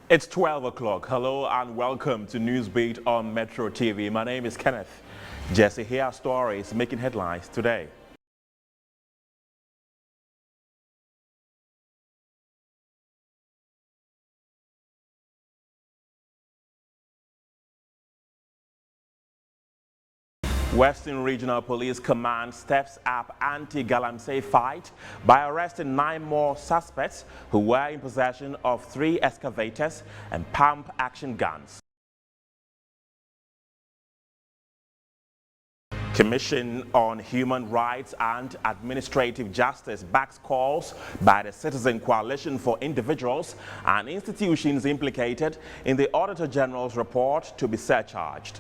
It's 12 o'clock. Hello and welcome to Newsbeat on Metro TV. My name is Kenneth. Jesse, here are stories making headlines today. Western Regional Police Command steps up anti-galamsey fight by arresting 9 more suspects who were in possession of 3 excavators and pump-action guns. Commission on Human Rights and Administrative Justice backs calls by the Citizen Coalition for individuals and institutions implicated in the Auditor General's report to be surcharged.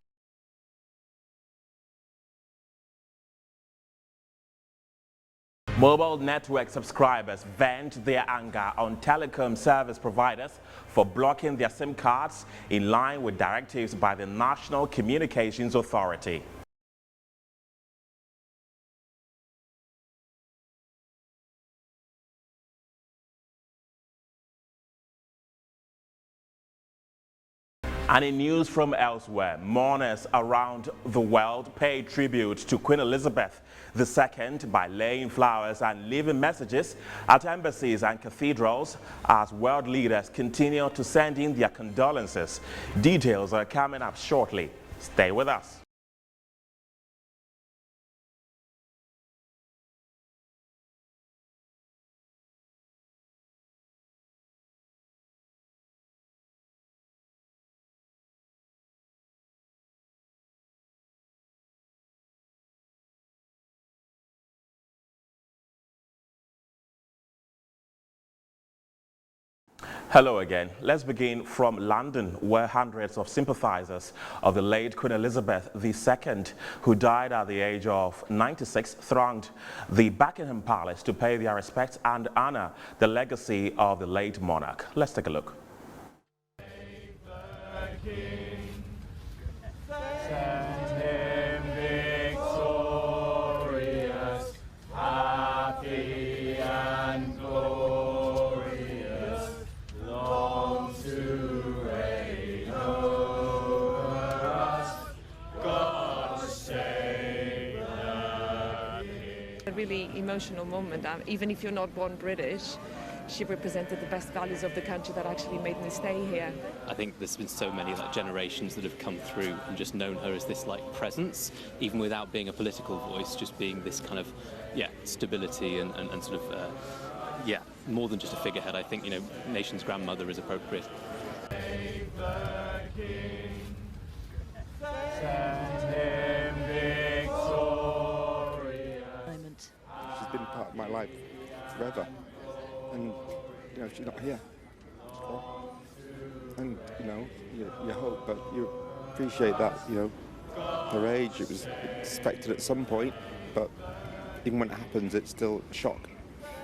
Mobile network subscribers vent their anger on telecom service providers for blocking their SIM cards in line with directives by the National Communications Authority. And in news from elsewhere, mourners around the world pay tribute to Queen Elizabeth II by laying flowers and leaving messages at embassies and cathedrals as world leaders continue to send in their condolences. Details are coming up shortly. Stay with us. Hello again. Let's begin from London, where hundreds of sympathizers of the late Queen Elizabeth II, who died at the age of 96, thronged the Buckingham Palace to pay their respects and honor the legacy of the late monarch. Let's take a look. A really emotional moment. Even if you're not born British, she represented the best values of the country that actually made me stay here. I think there's been so many generations that have come through and just known her as this presence, even without being a political voice, just being this kind of stability and sort of more than just a figurehead. I think nation's grandmother is appropriate. She's been part of my life forever, and she's not here. And you hope, but you appreciate that. Her age, it was expected at some point, but even when it happens, it's still a shock.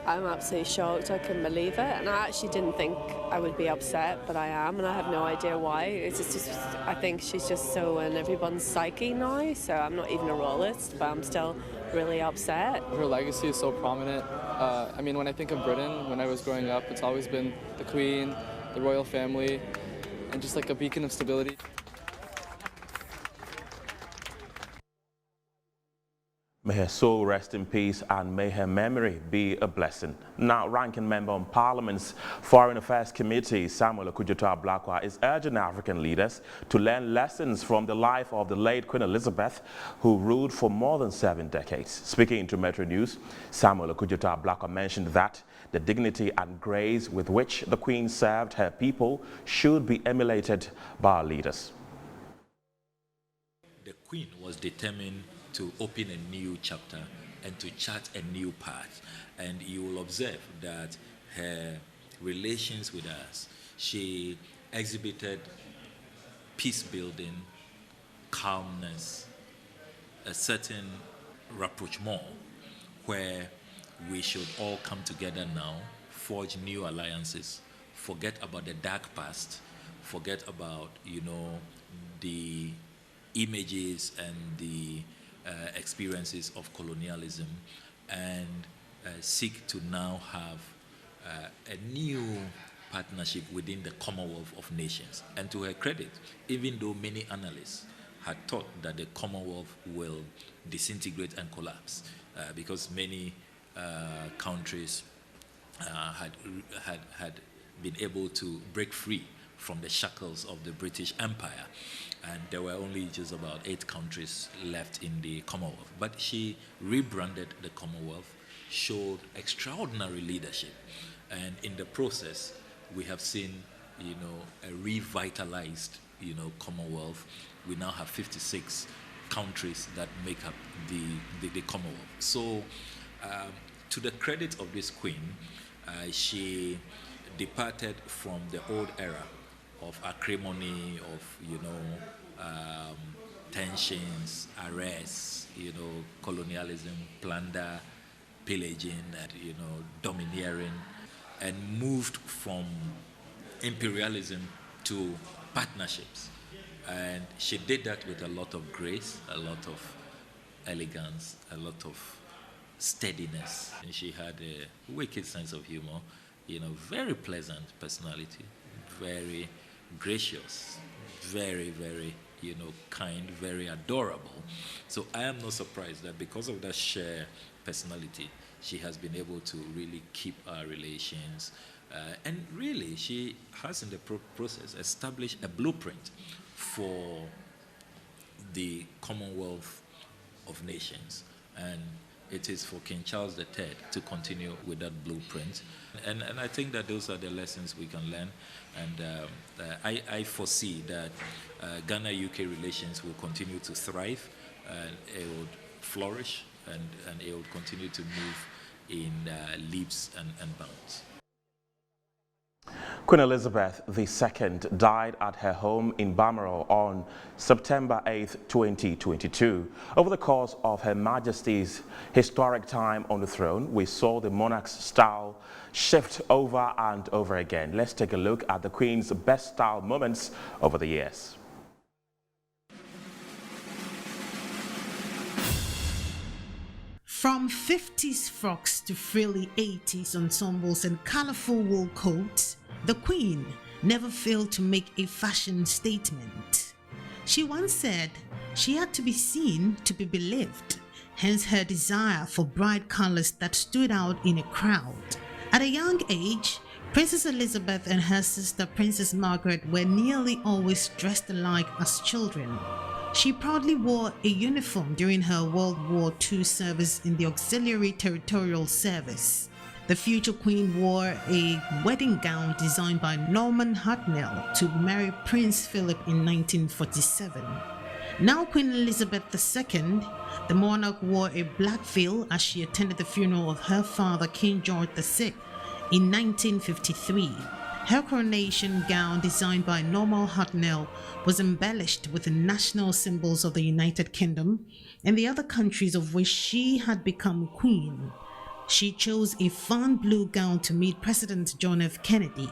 I'm absolutely shocked. I couldn't believe it, and I actually didn't think I would be upset, but I am, and I have no idea why. It's just I think she's just so in everyone's psyche now, so I'm not even a royalist, but I'm still really upset. Her legacy is so prominent. I mean, when I think of Britain, when I was growing up, it's always been the Queen, the royal family, and just like a beacon of stability. May her soul rest in peace and may her memory be a blessing. Now, Ranking Member on Parliament's Foreign Affairs Committee, Samuel Okudzeto-Ablakwa, is urging African leaders to learn lessons from the life of the late Queen Elizabeth, who ruled for more than 7 decades. Speaking to Metro News, Samuel Okudzeto-Ablakwa mentioned that the dignity and grace with which the Queen served her people should be emulated by our leaders. The Queen was determined to open a new chapter and to chart a new path. And you will observe that her relations with us, she exhibited peace building, calmness, a certain rapprochement where we should all come together now, forge new alliances, forget about the dark past, forget about, the images and the experiences of colonialism, and seek to now have a new partnership within the Commonwealth of Nations. And to her credit, even though many analysts had thought that the Commonwealth will disintegrate and collapse because many countries had been able to break free from the shackles of the British Empire, and there were only just about 8 countries left in the Commonwealth. But she rebranded the Commonwealth, showed extraordinary leadership, and in the process, we have seen, a revitalized, Commonwealth. We now have 56 countries that make up the Commonwealth. So, to the credit of this queen, she departed from the old era of acrimony, of tensions, arrests, colonialism, plunder, pillaging, and domineering, and moved from imperialism to partnerships. And she did that with a lot of grace, a lot of elegance, a lot of steadiness. And she had a wicked sense of humor, very pleasant personality, very gracious, very, very, kind, very adorable. So I am not surprised that because of that shared personality, she has been able to really keep our relations. And really, she has in the process established a blueprint for the Commonwealth of Nations. And it is for King Charles III to continue with that blueprint. And I think that those are the lessons we can learn. And I foresee that Ghana-UK relations will continue to thrive, and it would flourish, and it would continue to move in leaps and bounds. Queen Elizabeth II died at her home in Balmoral on September 8, 2022. Over the course of Her Majesty's historic time on the throne, we saw the monarch's style shift over and over again. Let's take a look at the Queen's best style moments over the years. From 50s frocks to frilly 80s ensembles and colorful wool coats, the Queen never failed to make a fashion statement. She once said she had to be seen to be believed, hence her desire for bright colors that stood out in a crowd. At a young age, Princess Elizabeth and her sister Princess Margaret were nearly always dressed alike as children. She proudly wore a uniform during her World War II service in the Auxiliary Territorial Service. The future Queen wore a wedding gown designed by Norman Hartnell to marry Prince Philip in 1947. Now Queen Elizabeth II, the monarch wore a black veil as she attended the funeral of her father King George VI in 1953. Her coronation gown, designed by Norman Hartnell, was embellished with the national symbols of the United Kingdom and the other countries of which she had become queen. She chose a fawn blue gown to meet President John F. Kennedy.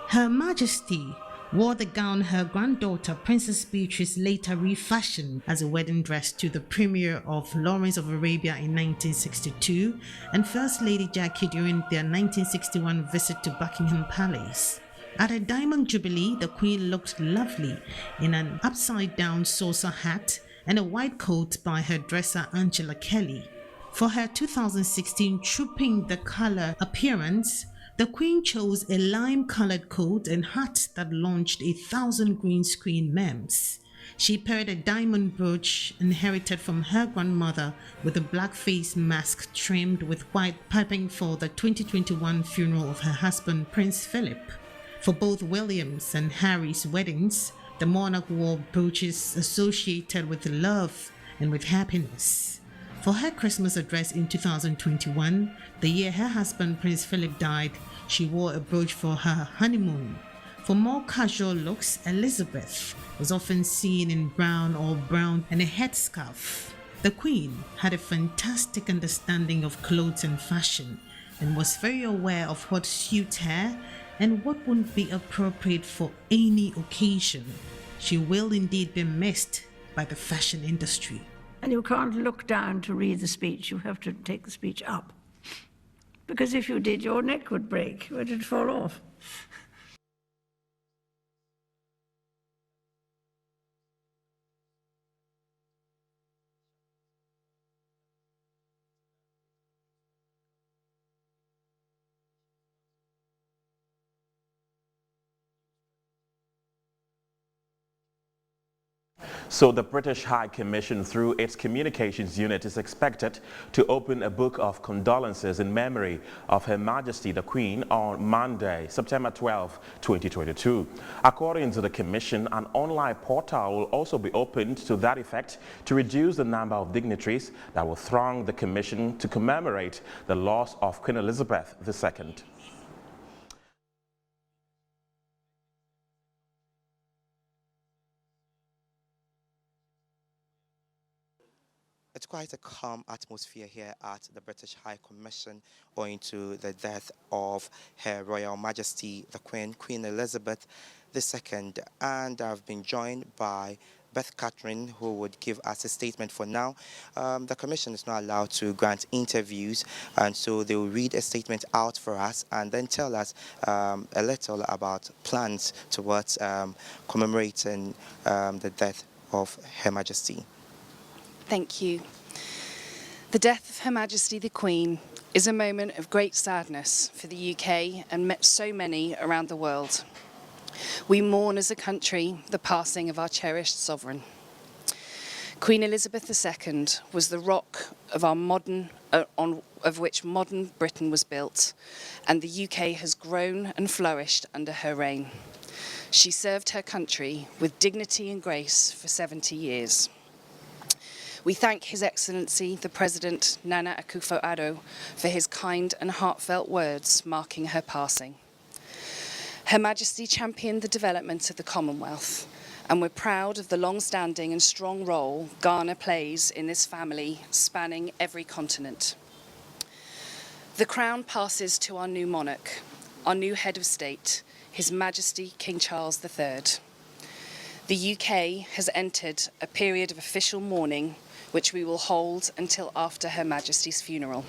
Her Majesty wore the gown her granddaughter Princess Beatrice later refashioned as a wedding dress to the premiere of Lawrence of Arabia in 1962 and First Lady Jackie during their 1961 visit to Buckingham Palace. At her Diamond Jubilee, the Queen looked lovely in an upside-down saucer hat and a white coat by her dresser Angela Kelly. For her 2016 Trooping the Colour appearance, the Queen chose a lime-colored coat and hat that launched 1,000 green screen memes. She paired a diamond brooch inherited from her grandmother with a black face mask trimmed with white piping for the 2021 funeral of her husband Prince Philip. For both William's and Harry's weddings, the monarch wore brooches associated with love and with happiness. For her Christmas address in 2021, the year her husband Prince Philip died, she wore a brooch for her honeymoon. For more casual looks, Elizabeth was often seen in brown or brown and a headscarf. The Queen had a fantastic understanding of clothes and fashion and was very aware of what suits her and what wouldn't be appropriate for any occasion. She will indeed be missed by the fashion industry. And you can't look down to read the speech, you have to take the speech up. Because if you did, your neck would break, or it'd fall off. So the British High Commission, through its communications unit, is expected to open a book of condolences in memory of Her Majesty the Queen on Monday, September 12, 2022. According to the Commission, an online portal will also be opened to that effect to reduce the number of dignitaries that will throng the Commission to commemorate the loss of Queen Elizabeth II. It's quite a calm atmosphere here at the British High Commission owing to the death of Her Royal Majesty the Queen Elizabeth II. And I've been joined by Beth Catherine, who would give us a statement for now. The Commission is not allowed to grant interviews, and so they will read a statement out for us and then tell us a little about plans towards commemorating the death of Her Majesty. Thank you. The death of Her Majesty the Queen is a moment of great sadness for the UK and so many around the world. We mourn as a country the passing of our cherished sovereign. Queen Elizabeth II was the rock of our of which modern Britain was built, and the UK has grown and flourished under her reign. She served her country with dignity and grace for 70 years. We thank His Excellency the President Nana Akufo-Addo for his kind and heartfelt words marking her passing. Her Majesty championed the development of the Commonwealth, and we're proud of the long-standing and strong role Ghana plays in this family spanning every continent. The crown passes to our new monarch, our new head of state, His Majesty King Charles III. The UK has entered a period of official mourning, which we will hold until after Her Majesty's funeral.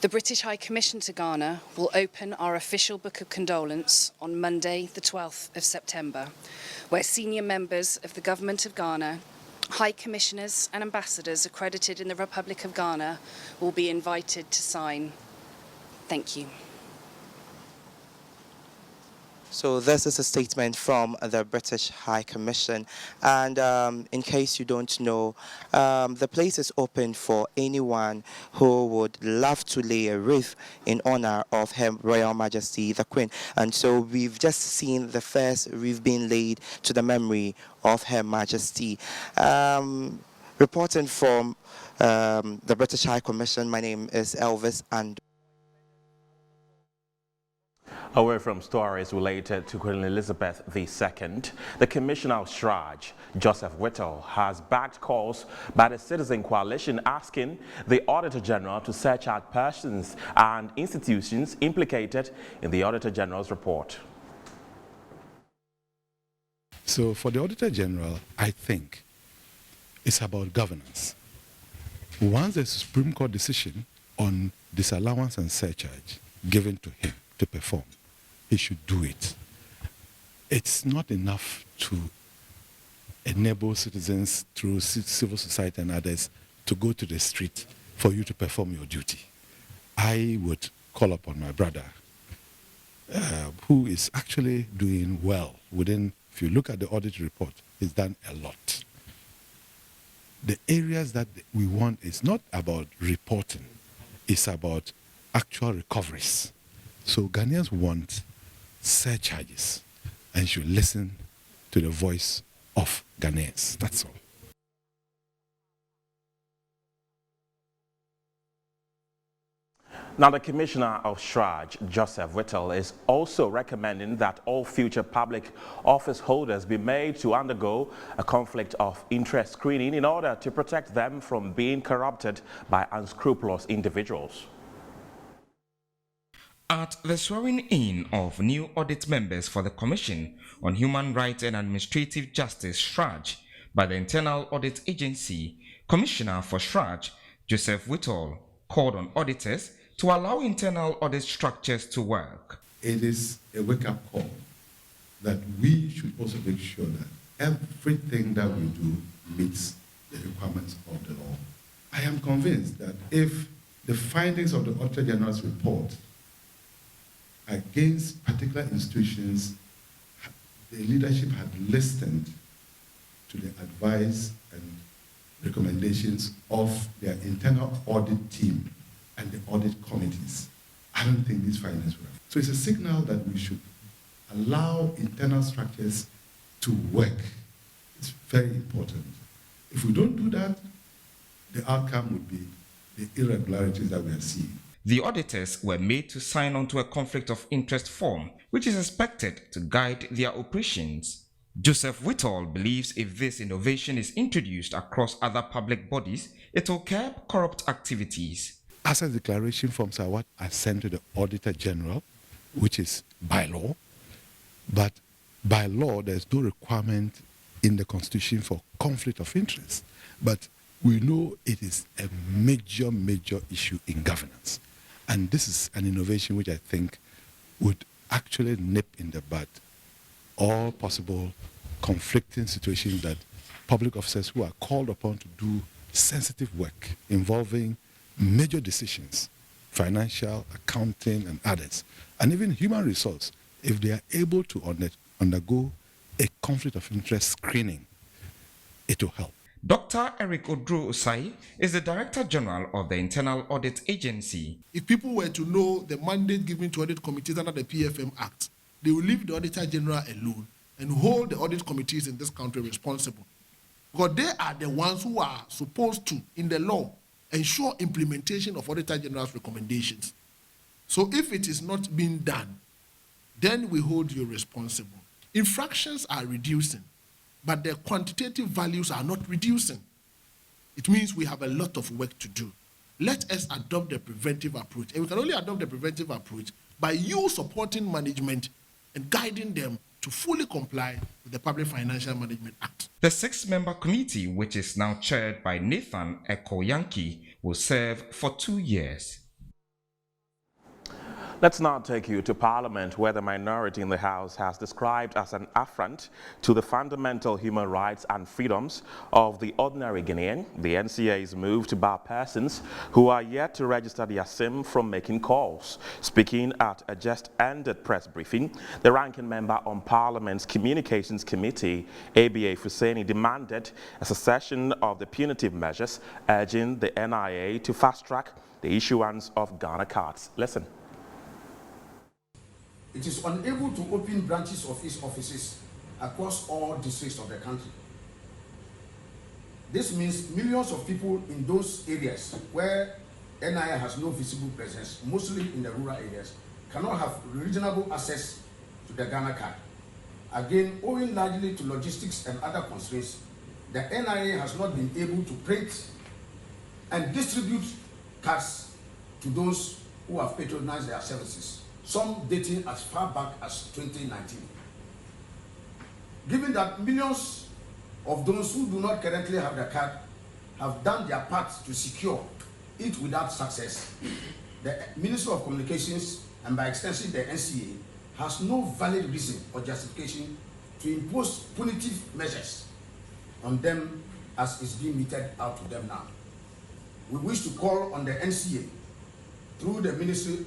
The British High Commission to Ghana will open our official Book of Condolence on Monday, the 12th of September, where senior members of the Government of Ghana, High Commissioners and Ambassadors accredited in the Republic of Ghana will be invited to sign. Thank you. So this is a statement from the British High Commission, and in case you don't know, the place is open for anyone who would love to lay a wreath in honor of Her Royal Majesty the Queen. And so we've just seen the first wreath being laid to the memory of Her Majesty. Reporting from the British High Commission, my name is Elvis, and away from stories related to Queen Elizabeth II, the Commissioner of Shraj, Joseph Whittle, has backed calls by the Citizen Coalition asking the Auditor General to search out persons and institutions implicated in the Auditor General's report. So for the Auditor General, I think it's about governance. Once the Supreme Court decision on disallowance and surcharge given to him to perform, he should do it. It's not enough to enable citizens through civil society and others to go to the street for you to perform your duty. I would call upon my brother, who is actually doing well within, if you look at the audit report, he's done a lot. The areas that we want is not about reporting, it's about actual recoveries. So Ghanaians want surcharges and should listen to the voice of Ghanaians. That's all. Now, the Commissioner of Shraj, Joseph Whittle, is also recommending that all future public office holders be made to undergo a conflict of interest screening in order to protect them from being corrupted by unscrupulous individuals. At the swearing-in of new audit members for the Commission on Human Rights and Administrative Justice, Shraj, by the Internal Audit Agency, Commissioner for Shraj, Joseph Whittle, called on auditors to allow internal audit structures to work. It is a wake-up call that we should also make sure that everything that we do meets the requirements of the law. I am convinced that if the findings of the Auditor General's report against particular institutions, the leadership had listened to the advice and recommendations of their internal audit team and the audit committees. I don't think these findings were. So it's a signal that we should allow internal structures to work. It's very important. If we don't do that, the outcome would be the irregularities that we are seeing. The auditors were made to sign on to a conflict of interest form, which is expected to guide their operations. Joseph Whittle believes if this innovation is introduced across other public bodies, it will curb corrupt activities. Asset declaration forms are what are sent to the Auditor General, which is by law. But by law, there's no requirement in the Constitution for conflict of interest. But we know it is a major, major issue in governance. And this is an innovation which I think would actually nip in the bud all possible conflicting situations that public officers who are called upon to do sensitive work involving major decisions, financial, accounting, and others, and even human resource, if they are able to undergo a conflict of interest screening, it will help. Dr. Eric Odro Osai is the Director General of the Internal Audit Agency. If people were to know the mandate given to audit committees under the PFM Act, they will leave the Auditor General alone and hold the audit committees in this country responsible. Because they are the ones who are supposed to, in the law, ensure implementation of Auditor General's recommendations. So if it is not being done, then we hold you responsible. Infractions are reducing, but the quantitative values are not reducing. It means we have a lot of work to do. Let us adopt the preventive approach. And we can only adopt the preventive approach by you supporting management and guiding them to fully comply with the Public Financial Management Act. The 6-member committee, which is now chaired by Nathan Ekoyanki, will serve for 2 years. Let's now take you to Parliament, where the minority in the House has described as an affront to the fundamental human rights and freedoms of the ordinary Guinean, the NCA's move to bar persons who are yet to register their SIM from making calls. Speaking at a just-ended press briefing, the ranking member on Parliament's Communications Committee, ABA Fuseni, demanded a cessation of the punitive measures, urging the NIA to fast-track the issuance of Ghana cards. Listen. It is unable to open branches of its offices across all districts of the country. This means millions of people in those areas where NIA has no visible presence, mostly in the rural areas, cannot have reasonable access to the Ghana card. Again, owing largely to logistics and other constraints, the NIA has not been able to print and distribute cards to those who have patronized their services, some dating as far back as 2019. Given that millions of those who do not currently have the card have done their part to secure it without success, the Ministry of Communications, and by extension the NCA, has no valid reason or justification to impose punitive measures on them as is being meted out to them now. We wish to call on the NCA through the ministry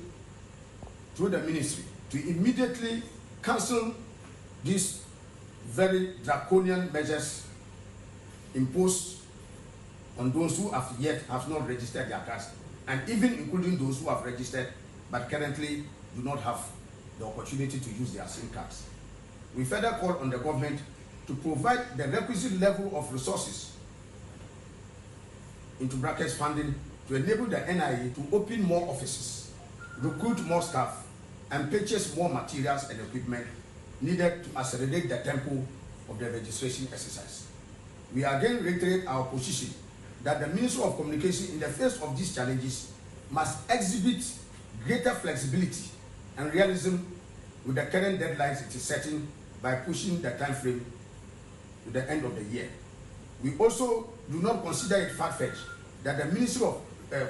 to immediately cancel these very draconian measures imposed on those who have not registered their cards, and even including those who have registered but currently do not have the opportunity to use their SIM cards. We further call on the government to provide the requisite level of resources, into brackets funding, to enable the NIA to open more offices, recruit more staff, and purchase more materials and equipment needed to accelerate the tempo of the registration exercise. We again reiterate our position that the Ministry of Communication, in the face of these challenges, must exhibit greater flexibility and realism with the current deadlines it is setting by pushing the time frame to the end of the year. We also do not consider it far-fetched that the Ministry of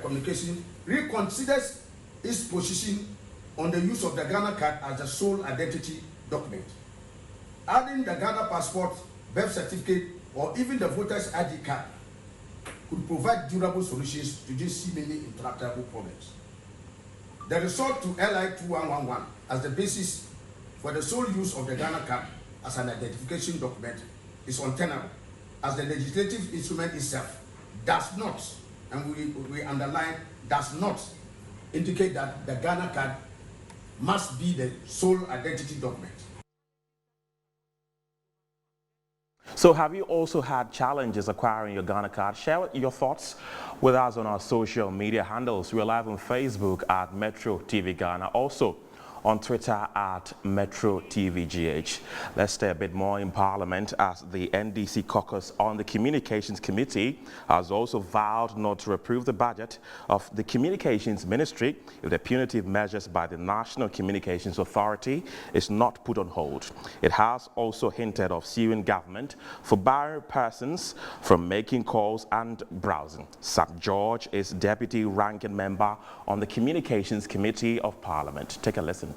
Communication reconsiders its position on the use of the Ghana card as the sole identity document. Adding the Ghana passport, birth certificate, or even the voter's ID card could provide durable solutions to these seemingly intractable problems. The resort to LI 2111 as the basis for the sole use of the Ghana card as an identification document is untenable as the legislative instrument itself, does not, and we underline, does not indicate that the Ghana card must be the sole identity document. So have you also had challenges acquiring your Ghana card? Share your thoughts with us on our social media handles. We're live on Facebook at Metro TV Ghana, also on Twitter at Metro TV GH. Let's stay a bit more in Parliament, as the NDC caucus on the Communications Committee has also vowed not to approve the budget of the Communications Ministry if the punitive measures by the National Communications Authority is not put on hold. It has also hinted of suing government for barring persons from making calls and browsing. Sam George is Deputy Ranking Member on the Communications Committee of Parliament. Take a listen.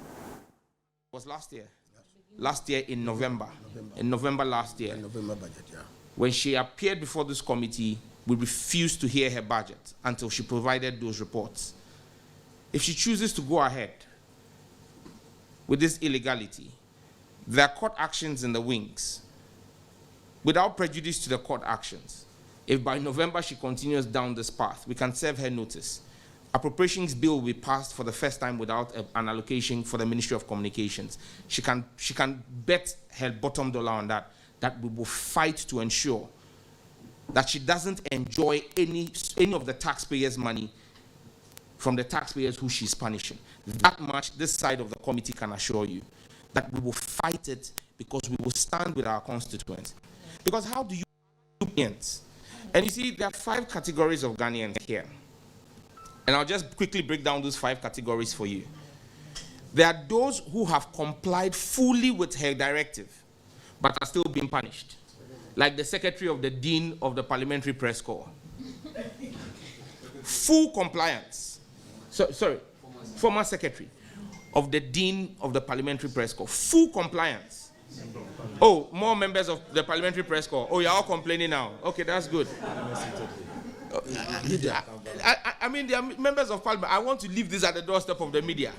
Was last year in November. In November last year. November budget, yeah. When she appeared before this committee, we refused to hear her budget until she provided those reports. If she chooses to go ahead with this illegality, there are court actions in the wings. Without prejudice to the court actions, if by November she continues down this path, we can serve her notice. Appropriations bill will be passed for the first time without an allocation for the Ministry of Communications. She can bet her bottom dollar on that we will fight to ensure that she doesn't enjoy any of the taxpayers' money from the taxpayers who she's punishing. That much this side of the committee can assure you, that we will fight it, because we will stand with our constituents. Because how do you Ghanaians? And you see, there are 5 categories of Ghanaians here. And I'll just quickly break down those 5 categories for you. There are those who have complied fully with her directive, but are still being punished. Like the Secretary of the Dean of the Parliamentary Press Corps. Full compliance. Former Secretary of the Dean of the Parliamentary Press Corps. Full compliance. Oh, more members of the Parliamentary Press Corps. Oh, you're all complaining now. Okay, that's good. I mean, they are members of Parliament. I want to leave this at the doorstep of the media.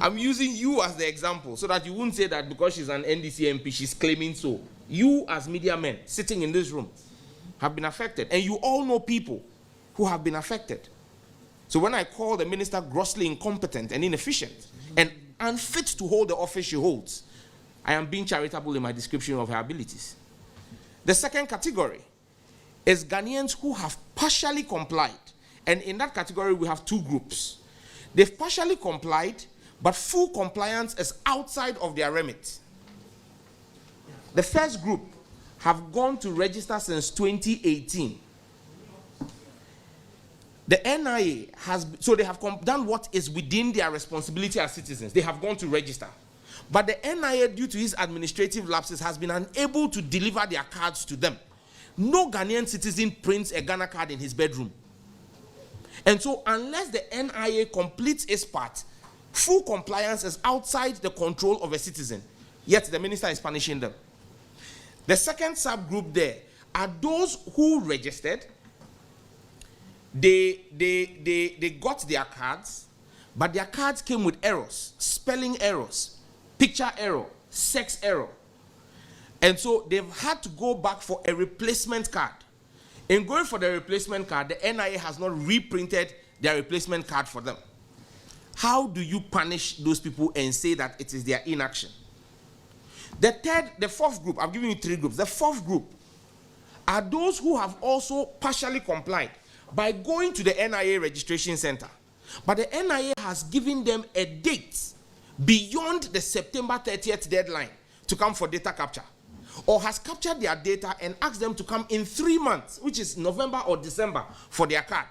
I'm using you as the example so that you won't say that because she's an NDC MP, she's claiming so. You as media men sitting in this room have been affected. And you all know people who have been affected. So when I call the minister grossly incompetent and inefficient and unfit to hold the office she holds, I am being charitable in my description of her abilities. The second category is Ghanaians who have partially complied. And in that category, we have 2 groups. They've partially complied, but full compliance is outside of their remit. The first group have gone to register since 2018. The NIA so they have done what is within their responsibility as citizens. They have gone to register. But the NIA, due to his administrative lapses, has been unable to deliver their cards to them. No Ghanaian citizen prints a Ghana card in his bedroom. And so unless the NIA completes its part, full compliance is outside the control of a citizen. Yet the minister is punishing them. The second subgroup there are those who registered. They got their cards, but their cards came with errors, spelling errors, picture error, sex error. And so they've had to go back for a replacement card. In going for the replacement card, the NIA has not reprinted their replacement card for them. How do you punish those people and say that it is their inaction? The fourth group, I've given you 3 groups. The fourth group are those who have also partially complied by going to the NIA registration center. But the NIA has given them a date beyond the September 30th deadline to come for data capture, or has captured their data and asked them to come in 3 months, which is November or December, for their card.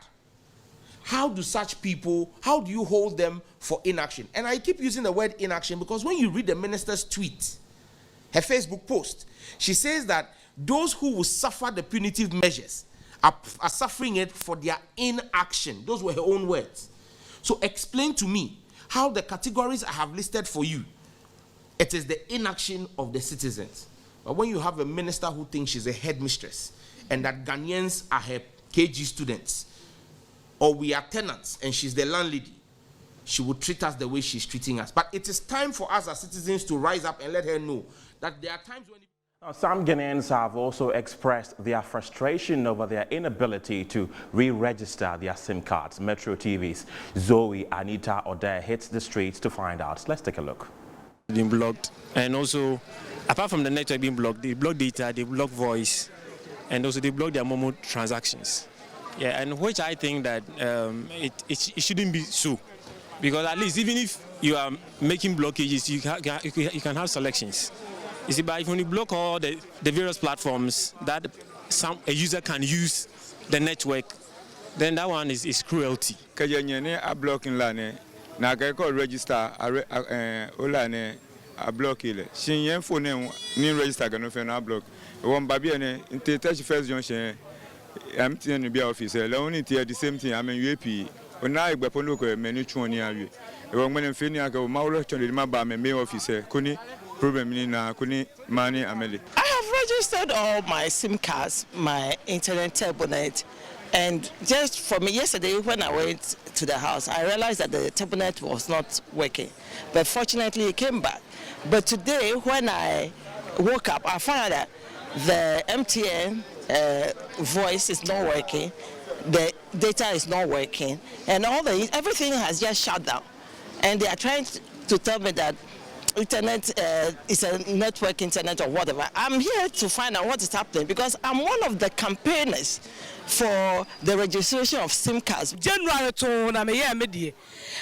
How do such people, how do you hold them for inaction? And I keep using the word inaction because when you read the minister's tweet, her Facebook post, she says that those who will suffer the punitive measures are suffering it for their inaction. Those were her own words. So explain to me how the categories I have listed for you, it is the inaction of the citizens. But when you have a minister who thinks she's a headmistress and that Ghanaians are her KG students, or we are tenants and she's the landlady, she would treat us the way she's treating us. But it is time for us as citizens to rise up and let her know that there are times when... Now, some Ghanaians have also expressed their frustration over their inability to re-register their SIM cards. Metro TV's Zoe Anita Ode hits the streets to find out. Let's take a look. Been blocked, and also apart from the network being blocked, they block data, they block voice, and also they block their Momo transactions. Yeah, and which I think that it shouldn't be so, because at least even if you are making blockages, you can have selections. You see, but if you block all the various platforms that a user can use the network, then that one is cruelty. Kajanyane a blocking lane, na kaya register a block ile. Shin phone ni register gano fe na block. One baby ne inte touch first junction. MTN be office. La only the same thing. I mean UAP. Ona igbe pono ko menu chuoni awie. E won menen fe ni aka o mawlo chon de ma ba me office kuni. I have registered all my SIM cards, my internet turbonet, and just for me yesterday when I went to the house, I realized that the turbonet was not working. But fortunately it came back. But today when I woke up, I found that the MTN voice is not working, the data is not working, and everything has just shut down. And they are trying to tell me that internet is a network internet or whatever. I'm here to find out what is happening because I'm one of the campaigners for the registration of SIM cards. January to na me ya medie.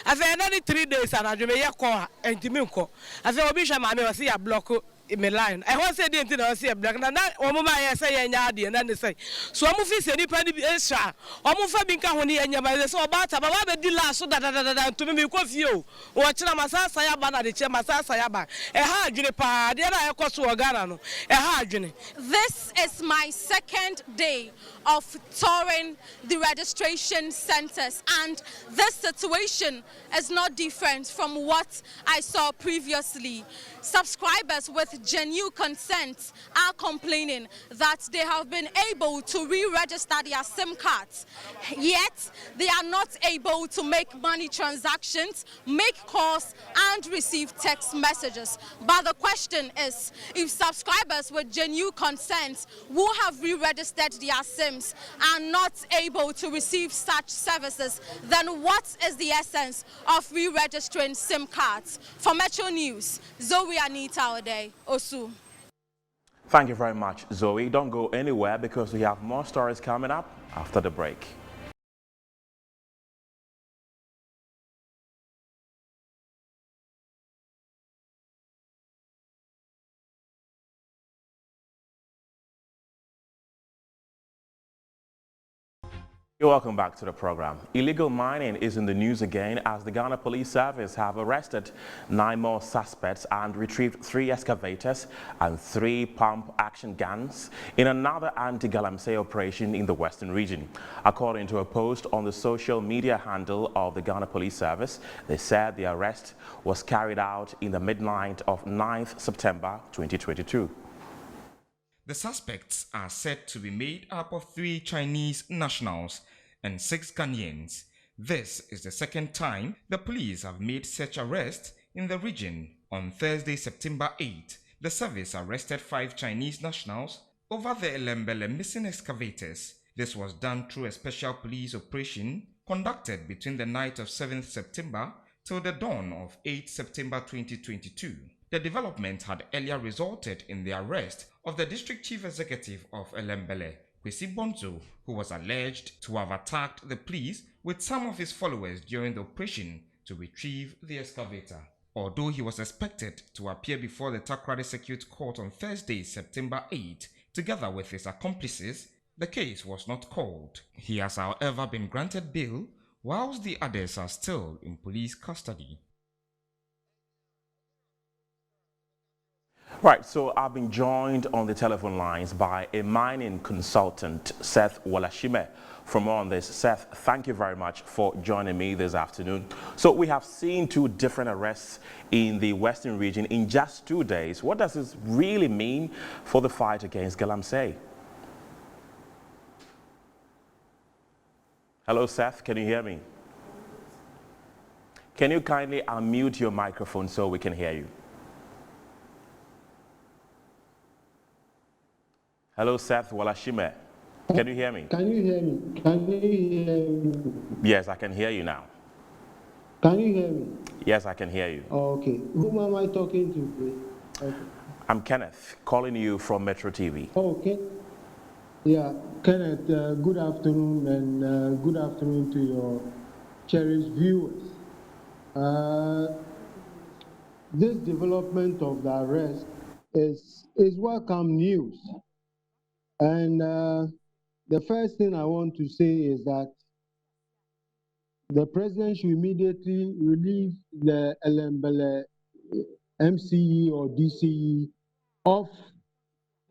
Afa na 3 days and adweme ye ko entimi nko. Afa obi hwa ma me wase ya block me line. I want say dey nti na wase ya block na omo ma ye say ye nya ade na ne say. So omo fi se nipa ni extra. Omo fa bi nka ho ne ye nya ba say oba ta baba be di la so da ntumi me ko fie o. Wo kira masasa ya ba na de che masasa ya ba. E ha adwene pa de na ye ko so Ghana no. E ha adwene. This is my second day of touring the registration centers, and this situation is not different from what I saw previously. Subscribers with genuine consent are complaining that they have been able to re-register their SIM cards, yet they are not able to make money transactions, make calls, and receive text messages. But the question is, if subscribers with genuine consent who have re-registered their SIMs are not able to receive such services, then what is the essence of re-registering SIM cards? For Metro News, Zoe Anita Ode, Osu. Thank you very much, Zoe. Don't go anywhere because we have more stories coming up after the break. You're welcome back to the program. Illegal mining is in the news again as the Ghana Police Service have arrested 9 more suspects and retrieved 3 excavators and 3 pump action guns in another anti-Galamsey operation in the Western region. According to a post on the social media handle of the Ghana Police Service, they said the arrest was carried out in the midnight of 9th September 2022. The suspects are said to be made up of 3 Chinese nationals and 6 Ghanaians. This is the second time the police have made such arrests in the region. On Thursday, September 8, the service arrested 5 Chinese nationals over the Elembele missing excavators. This was done through a special police operation conducted between the night of 7th September till the dawn of 8th September 2022. The development had earlier resulted in the arrest of the district chief executive of Elembele, Kwesi Bonzo, who was alleged to have attacked the police with some of his followers during the operation to retrieve the excavator. Although he was expected to appear before the Takoradi Circuit Court on Thursday, September 8, together with his accomplices, the case was not called. He has, however, been granted bail, whilst the others are still in police custody. Right, so I've been joined on the telephone lines by a mining consultant, Seth Wolashime. For more on this, Seth, thank you very much for joining me this afternoon. So we have seen 2 different arrests in the Western region in just 2 days. What does this really mean for the fight against Galamsey? Hello, Seth, can you hear me? Can you kindly unmute your microphone so we can hear you? Hello, Seth Walashime. Can you hear me? Can you hear me? Can you hear me? Yes, I can hear you now. Can you hear me? Yes, I can hear you. Okay. Whom am I talking to, please? Okay. I'm Kenneth, calling you from Metro TV. Okay. Yeah, Kenneth, good afternoon, and good afternoon to your cherished viewers. This development of the arrest is welcome news. And the first thing I want to say is that the president should immediately relieve the Elembele MCE or DCE of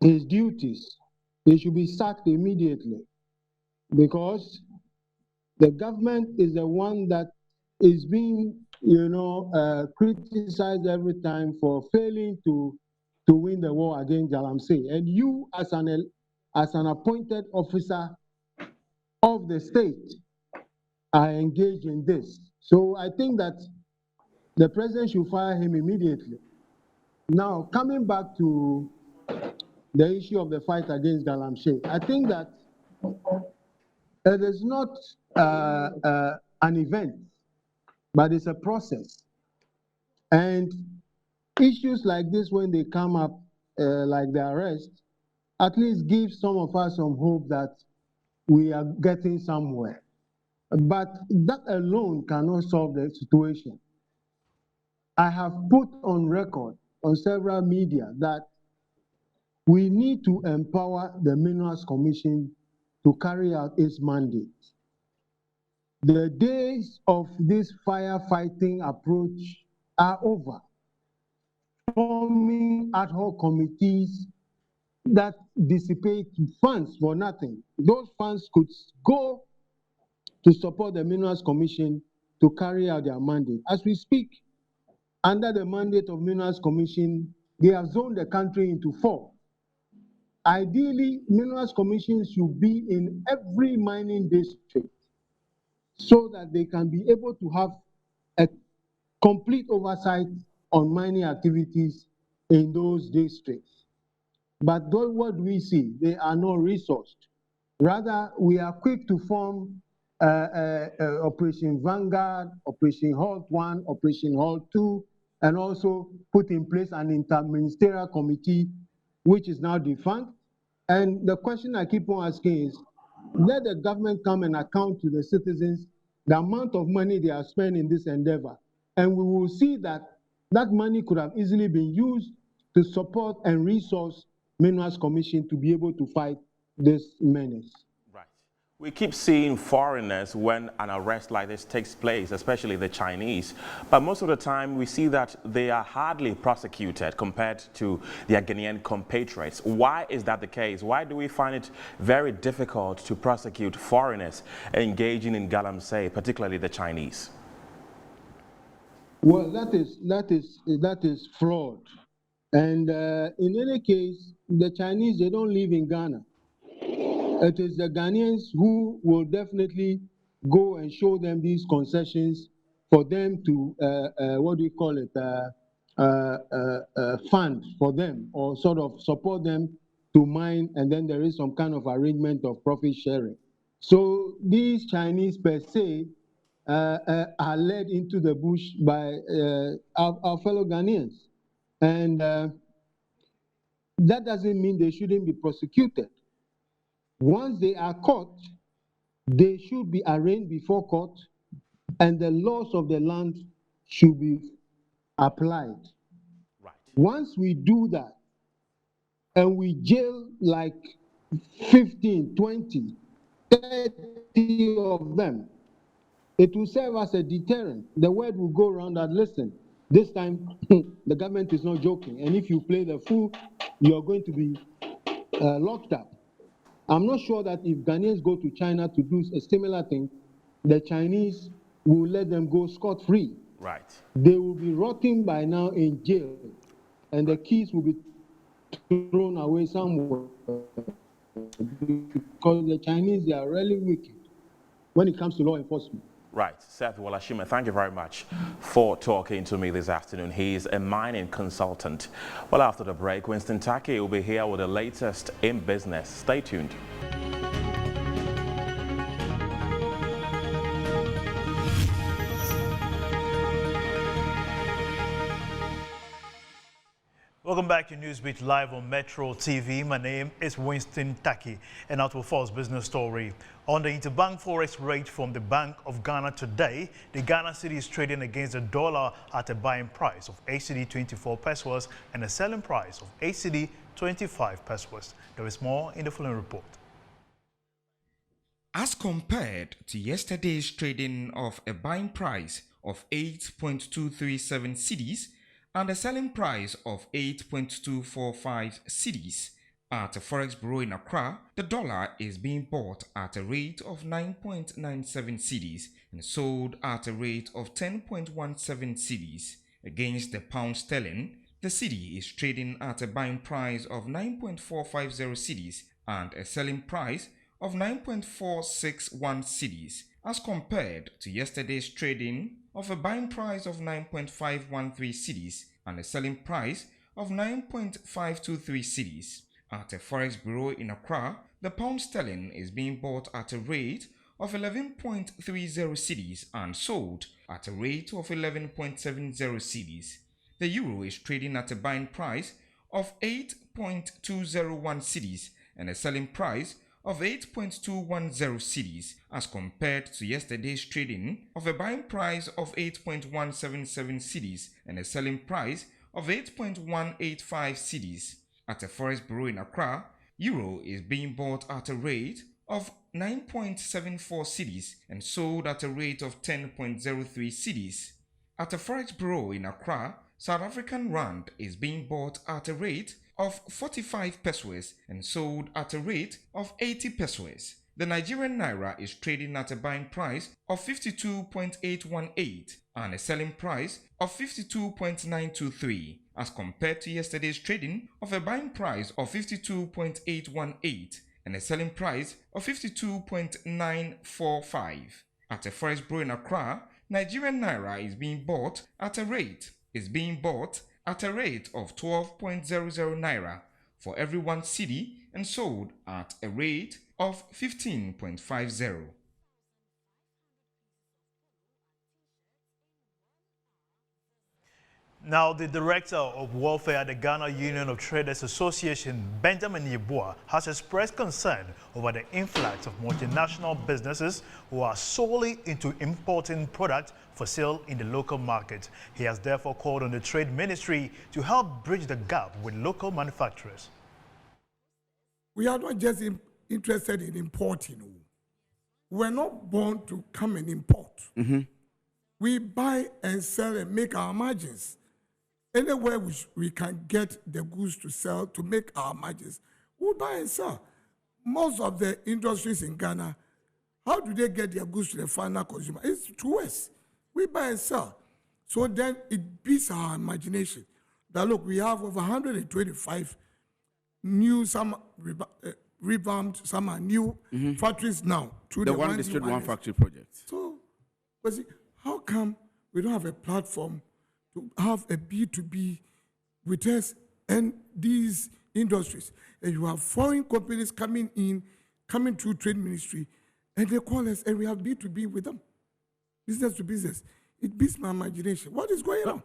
his duties. He should be sacked immediately, because the government is the one that is being, criticized every time for failing to win the war against Galamsey. And you, as an appointed officer of the state, are engaged in this. So I think that the president should fire him immediately. Now, coming back to the issue of the fight against Galamsey, I think that it is not an event, but it's a process. And issues like this, when they come up, like the arrest, at least give some of us some hope that we are getting somewhere. But that alone cannot solve the situation. I have put on record on several media that we need to empower the Minerals Commission to carry out its mandate. The days of this firefighting approach are over. Forming ad hoc committees that dissipate funds for nothing. Those funds could go to support the Minerals Commission to carry out their mandate. As we speak, under the mandate of Minerals Commission, they have zoned the country into 4. Ideally, Minerals Commission should be in every mining district so that they can be able to have a complete oversight on mining activities in those districts. But what do we see? They are not resourced. Rather, we are quick to form Operation Vanguard, Operation Halt 1, Operation Halt 2, and also put in place an interministerial committee, which is now defunct. And the question I keep on asking is, let the government come and account to the citizens the amount of money they are spending in this endeavor. And we will see that that money could have easily been used to support and resource Minerals Commission to be able to fight this menace. We keep seeing foreigners when an arrest like this takes place, especially the Chinese, but most of the time we see that they are hardly prosecuted compared to their Ghanaian compatriots. Why is that the case? Why do we find it very difficult to prosecute foreigners engaging in Galamsey, particularly the Chinese? Well, that is fraud. And in any case, the Chinese, they don't live in Ghana. It is the Ghanaians who will definitely go and show them these concessions for them to, fund for them, or sort of support them to mine, and then there is some kind of arrangement of profit sharing. So these Chinese per se are led into the bush by our fellow Ghanaians. And that doesn't mean they shouldn't be prosecuted. Once they are caught, they should be arraigned before court, and the laws of the land should be applied. Right. Once we do that, and we jail like 15, 20, 30 of them, it will serve as a deterrent. The word will go around that, listen, this time the government is not joking, and if you play the fool, you're going to be locked up. I'm not sure that if Ghanaians go to China to do a similar thing, the Chinese will let them go scot-free. Right. They will be rotting by now in jail, and the keys will be thrown away somewhere, because the Chinese, they are really wicked when it comes to law enforcement. Right, Seth Wolashima, thank you very much for talking to me this afternoon. He's a mining consultant. Well, after the break, Winston Taki will be here with the latest in business. Stay tuned. Welcome back to Newsbeat Live on Metro TV. My name is Winston Taki, and out with first business story. On the interbank forex rate from the Bank of Ghana today, the Ghana cedi is trading against the dollar at a buying price of 8 cedi 24 pesos and a selling price of 8 cedi 25 pesos. There is more in the following report. As compared to yesterday's trading of a buying price of 8.237 cedis, and a selling price of 8.245 cedis. At a forex bureau in Accra, the dollar is being bought at a rate of 9.97 cedis and sold at a rate of 10.17 cedis. Against the pound sterling, the cedi is trading at a buying price of 9.450 cedis and a selling price of 9.461 cedis, as compared to yesterday's trading of a buying price of 9.513 cedis and a selling price of 9.523 cedis. At a forex bureau in Accra, the pound sterling is being bought at a rate of 11.30 cedis and sold at a rate of 11.70 cedis. The euro is trading at a buying price of 8.201 cedis and a selling price of 8.210 cedis, as compared to yesterday's trading of a buying price of 8.177 cedis and a selling price of 8.185 cedis. At a forex bureau in Accra, euro is being bought at a rate of 9.74 cedis and sold at a rate of 10.03 cedis. At a forex bureau in Accra, South African rand is being bought at a rate of 45 pesos and sold at a rate of 80 pesos. The Nigerian naira is trading at a buying price of 52.818 and a selling price of 52.923, as compared to yesterday's trading of a buying price of 52.818 and a selling price of 52.945. At a forex bureau in Accra, Nigerian naira is being bought at a rate of 12.00 naira for every 1 cedi and sold at a rate of 15.50. Now, the Director of Welfare at the Ghana Union of Traders Association, Benjamin Yeboah, has expressed concern over the influx of multinational businesses who are solely into importing products for sale in the local market. He has therefore called on the Trade Ministry to help bridge the gap with local manufacturers. We are not just interested in importing. We're not born to come and import. We buy and sell and make our margins. Anywhere we can get the goods to sell to make our margins, we'll buy and sell. Most of the industries in Ghana, how do they get their goods to the final consumer? It's through us. We buy and sell. So then it beats our imagination. That look, we have over 125 new, some revamped, some are new factories now. Through the One District, One Factory project. So, but see, how come we don't have a platform to have a B2B with us and these industries? And you have foreign companies coming through Trade Ministry, and they call us, and we have B2B with them. Business to business. It beats my imagination. What is going on?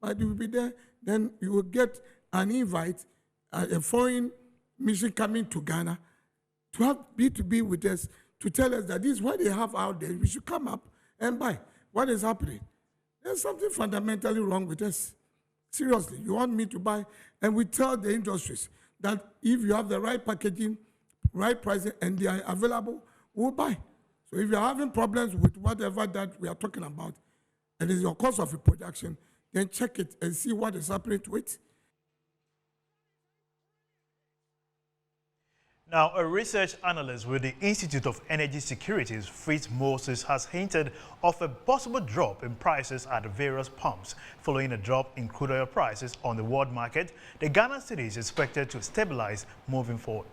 But you will be there, then you will get an invite, a foreign mission coming to Ghana to have B2B with us, to tell us that this is what they have out there. We should come up and buy. What is happening? There's something fundamentally wrong with us. Seriously, you want me to buy? And we tell the industries that if you have the right packaging, right pricing, and they are available, we'll buy. So if you're having problems with whatever that we are talking about, and it's your cost of production, then check it and see what is happening to it. Now, a research analyst with the Institute of Energy Securities, Fritz Moses, has hinted of a possible drop in prices at various pumps. Following a drop in crude oil prices on the world market, the Ghana cedi is expected to stabilize moving forward.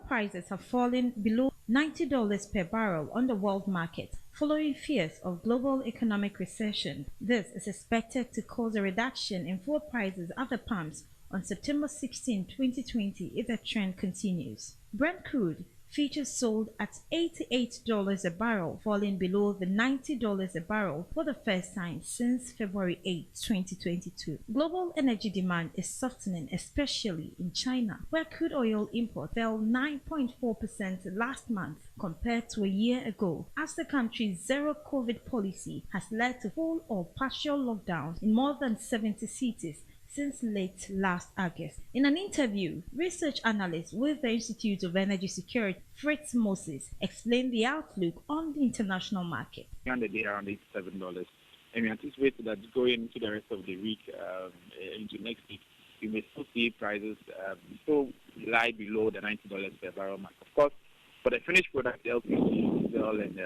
Prices have fallen below $90 per barrel on the world market, following fears of global economic recession. This is expected to cause a reduction in fuel prices at the pumps on September 16, 2020 if the trend continues. Brent crude futures sold at $88 a barrel, falling below the $90 a barrel for the first time since February 8, 2022. Global energy demand is softening, especially in China, where crude oil import fell 9.4% last month compared to a year ago, as the country's zero-COVID policy has led to full or partial lockdowns in more than 70 cities since late last August. In an interview, research analyst with the Institute of Energy Security, Fritz Moses, explained the outlook on the international market. On the day around $87, and we anticipate that going into the rest of the week, into next week, we may still see prices still lie below the $90 per barrel mark. Of course, for the finished product, LPG, diesel, and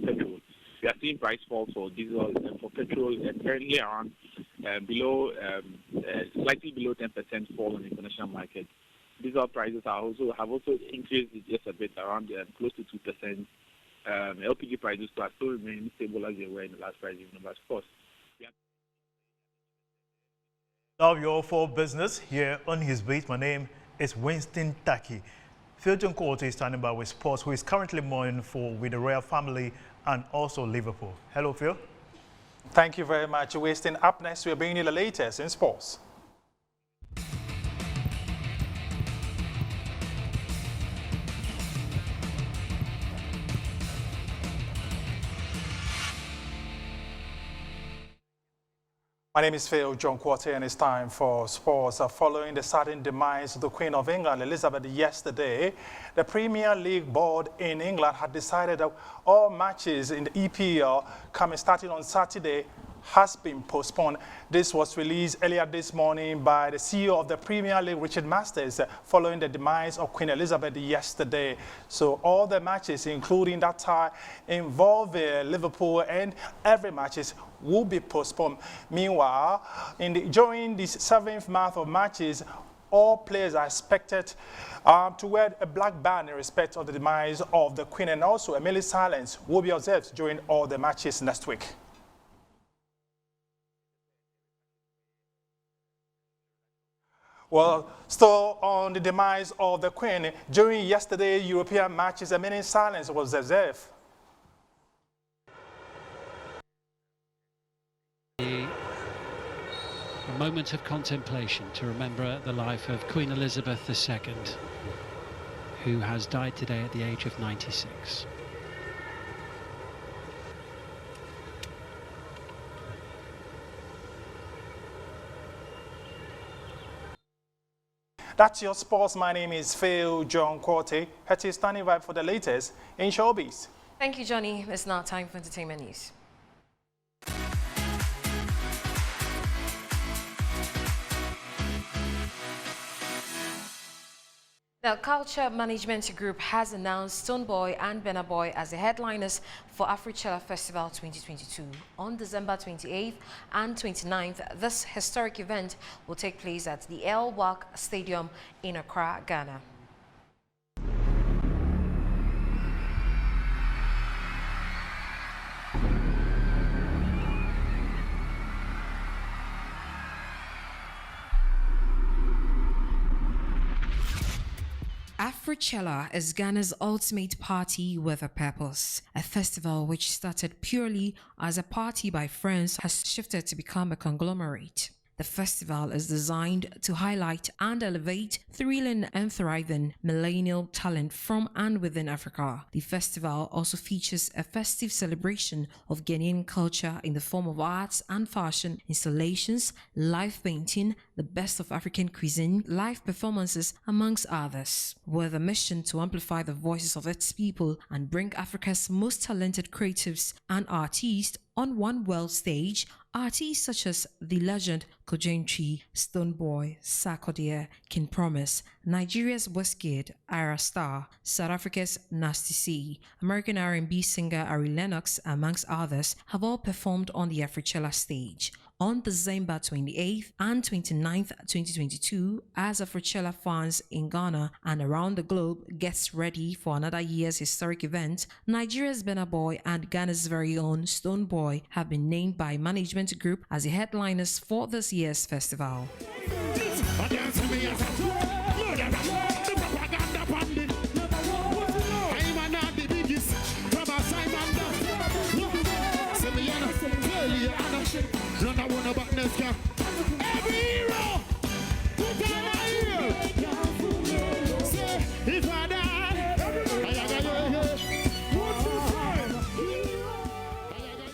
petrol, we are seeing price falls for diesel and for petrol currently around slightly below 10% fall on the international market. Diesel prices have also increased just a bit, around close to 2%. LPG prices are still remaining stable as they were in the last pricing numbers. Of course. Now you're for business here on His Beat. My name is Winston Taki. Phil John Court is standing by with sports, who is currently mourning with the royal family and also Liverpool. Hello, Phil. Thank you very much, Winston. Up next, we're bringing you the latest in sports. My name is Phil John Quarter, and it's time for sports. Following the sudden demise of the Queen of England, Elizabeth, yesterday, the Premier League board in England had decided that all matches in the EPL starting on Saturday has been postponed. This was released earlier this morning by the CEO of the Premier League, Richard Masters, following the demise of Queen Elizabeth yesterday. So all the matches, including that tie involving Liverpool, and every matches will be postponed. Meanwhile, during this 7th month of matches, all players are expected to wear a black band in respect of the demise of the Queen, and also a minute silence will be observed during all the matches next week. Well, still on the demise of the Queen, during yesterday's European matches, a minute silence was observed. A moment of contemplation to remember the life of Queen Elizabeth II, who has died today at the age of 96. That's your sports. My name is Phil John Quarter. Hetty standing by for the latest in showbiz. Thank you, Johnny. It's now time for entertainment news. The Culture Management Group has announced Stonebwoy and Burna Boy as the headliners for Afrochella Festival 2022. On December 28th and 29th, this historic event will take place at the El Wak Stadium in Accra, Ghana. Afrochella is Ghana's ultimate party with a purpose. A festival which started purely as a party by friends has shifted to become a conglomerate. The festival is designed to highlight and elevate thrilling and thriving millennial talent from and within Africa. The festival also features a festive celebration of Ghanaian culture in the form of arts and fashion, installations, live painting, the best of African cuisine, live performances, amongst others. With a mission to amplify the voices of its people and bring Africa's most talented creatives and artists on one world stage, artists such as the legend Kojentri, Stonebwoy, Sarkodie, King Promise, Nigeria's Wizkid, Ira Star, South Africa's Nasty C, American R&B singer Ari Lennox, amongst others, have all performed on the Afrochella stage. on December 28th and 29th, 2022, as Afrochella fans in Ghana and around the globe gets ready for another year's historic event. Nigeria's Burna Boy and Ghana's very own Stone Boy have been named by management group as the headliners for this year's festival.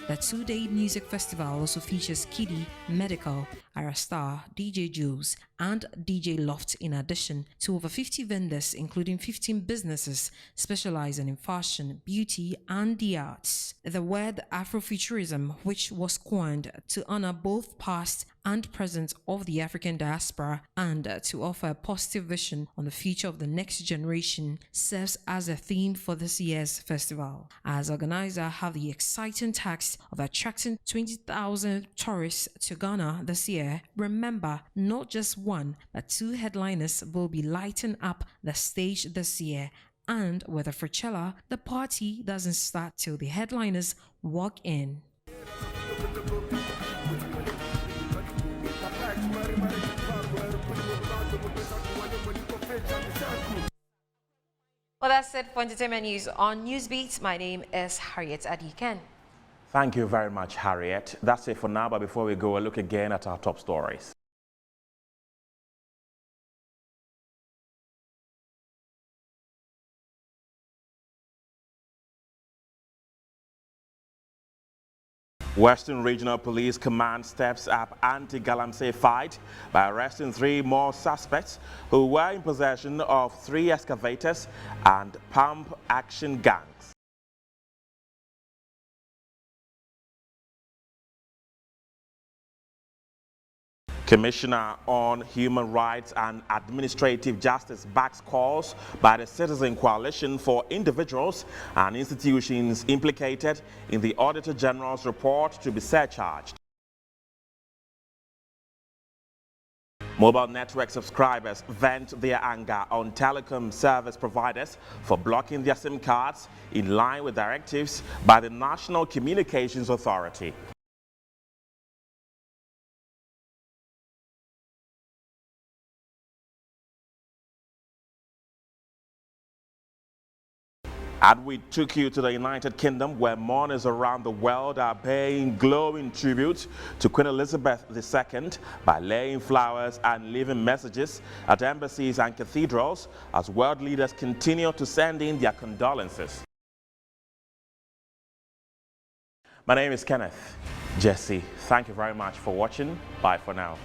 The two-day music festival also features Kiddy, Medical, Arastar, DJ Jules, and DJ Loft, in addition to over 50 vendors, including 15 businesses specializing in fashion, beauty, and the arts. The word Afrofuturism, which was coined to honor both past and present of the African diaspora and to offer a positive vision on the future of the next generation, serves as a theme for this year's festival. As organizers have the exciting task of attracting 20,000 tourists to Ghana this year, remember, not just one, but two headliners will be lighting up the stage this year. And with Afrochella, the party doesn't start till the headliners walk in. Well, that's it for entertainment news on Newsbeat. My name is Harriet Adiken. Thank you very much, Harriet. That's it for now, but before we go, a look again at our top stories. Western Regional Police Command steps up anti-Galamsey fight by arresting 3 more suspects who were in possession of 3 excavators and pump action gangs. Commissioner on Human Rights and Administrative Justice backs calls by the Citizen Coalition for individuals and institutions implicated in the Auditor General's report to be surcharged. Mobile network subscribers vent their anger on telecom service providers for blocking their SIM cards in line with directives by the National Communications Authority. And we took you to the United Kingdom, where mourners around the world are paying glowing tribute to Queen Elizabeth II by laying flowers and leaving messages at embassies and cathedrals as world leaders continue to send in their condolences. My name is Kenneth Jesse. Thank you very much for watching. Bye for now.